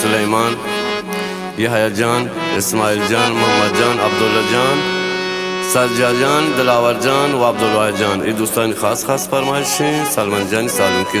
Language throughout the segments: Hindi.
सुलेमान यहया जान इस्माइल जान मोहम्मद जान अब्दुल्ला जान सज्जा जान दिलावर जान व अब्दुल्ला जान ये दोस्तान खास फरमाइश सलमान जान सालून के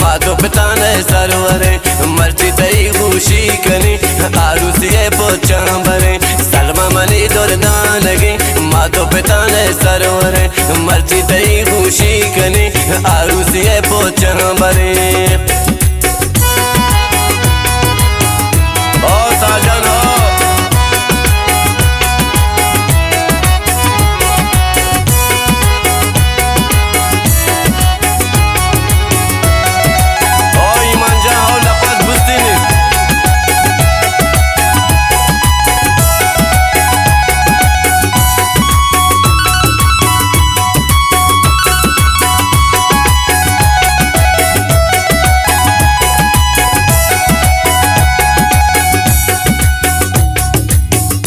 मातो पिताने सरवरे मर्ची तई खुशी कनी आरुसिए पोचांबरे सलमा मनी दुर्दानगी मातो पिताने सरवरे मर्ची तई खुशी कनी आरुसिए पोचांबरे ओ साजन हो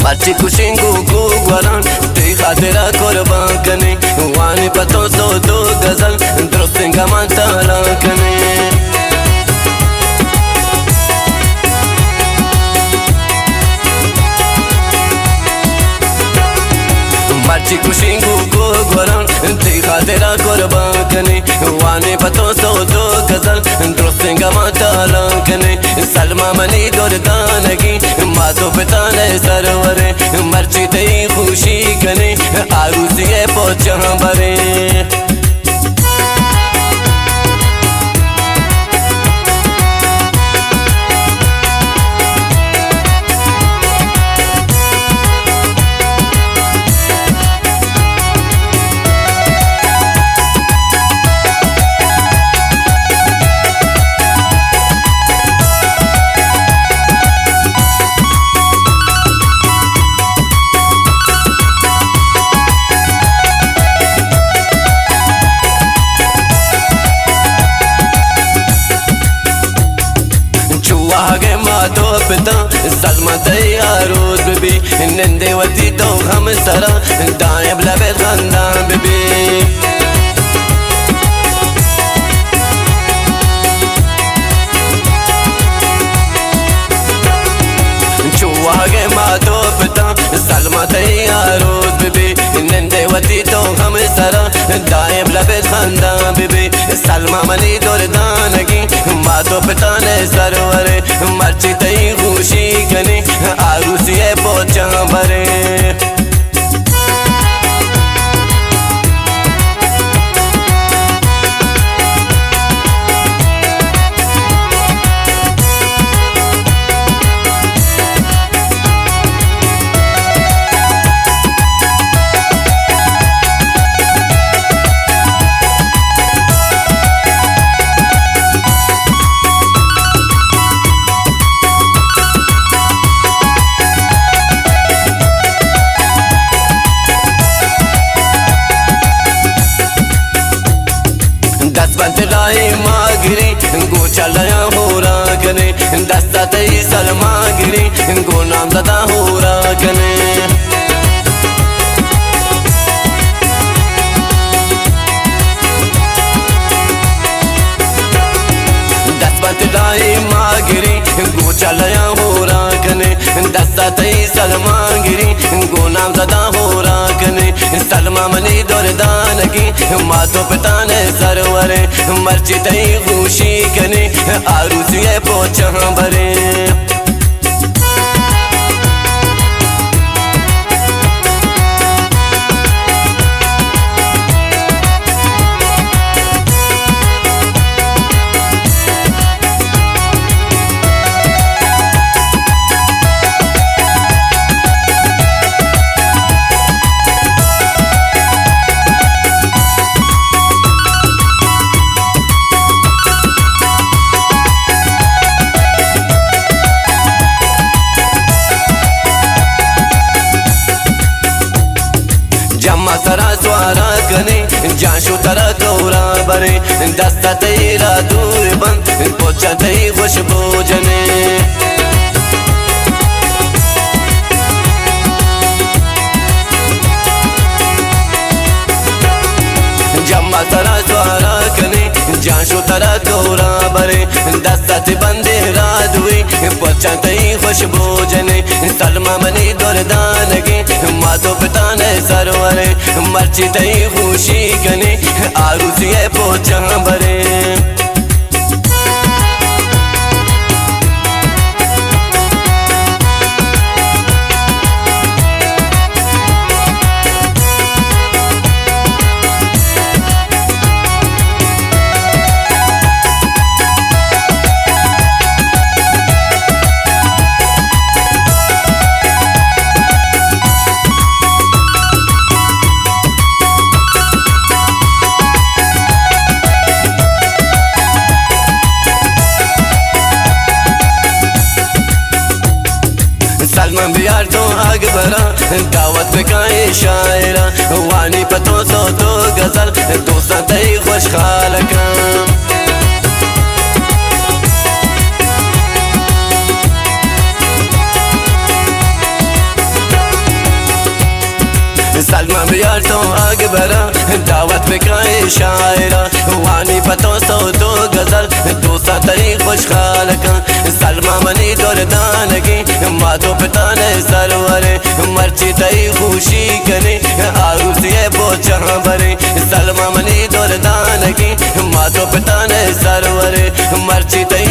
Marci kushingu gugwaran Tei khadira kurban kane Wani pato so do gazal Drostinga mantala kane Marci kushingu gugwaran Tei khadira kurban kane Wani pato so do gazal Drostinga mantala kane Salma mani durdanagi मातो पिताने Sarware मर्ची तई खुशी कने आरुसिए पोचांबरे आगे मातो पिता सलमा तैयारोज बीबी नंदे वती तो हम सरा दाएं बलबे खानदान बीबी आगे मातो पिता सलमा तैयारोज बीबी नंदे वती तो हम सरा दाएं बलबे खानदान बीबी सलमा मनी दुर्दानगी मातो पिता ने सरवरे मर्ची तई खुशी कनी आरुसिए पोचांबरे बंतलाई मागिरी गो चलया हो रागने दस्ता तई सलमागिरी गो नाम दादा हो रागने बंतलाई मागिरी गो चलया हो रागने दस्ता तई सलमागिरी गो नाम दादा हो रागने सलमा मनी दुर्दानगी मातो पिता ने सरवरे मर्ची तई खुशी कने आरुसिए पोचांबरे सवारा कने जाशो तरा गौरा बरे दस्ता तेरा दूर बंद पोचा तई खुशबू जने जम्मा तरा सवारा कने जाशो तरा गौरा बरे दस्ता ते बंदे रात हुई पोचा तई खुशबू जने सलमा मनी दुर्दानगी मातो पिता ने सरवरे मर्ची तई खुशी कने आरुसी है पोचा बरे सलमा बिहार तो आग भरा दावत पे काए शायरा वानी पतो सो तो गजल दोस्ता तई खुश खाल का सलमा बिहार तो आग भरा दावत पे काए शायरा वानी पतो सो तो गजल दोस्ता तई खुश खाल का सलमा मनी दुर्दानगी मातो पिता ने सरवरे मर्ची तई खुशी कने आरुसी है पोचा बरे सलमा मनी दुर्दानगी मातो पिता ने सरवरे मर्ची तई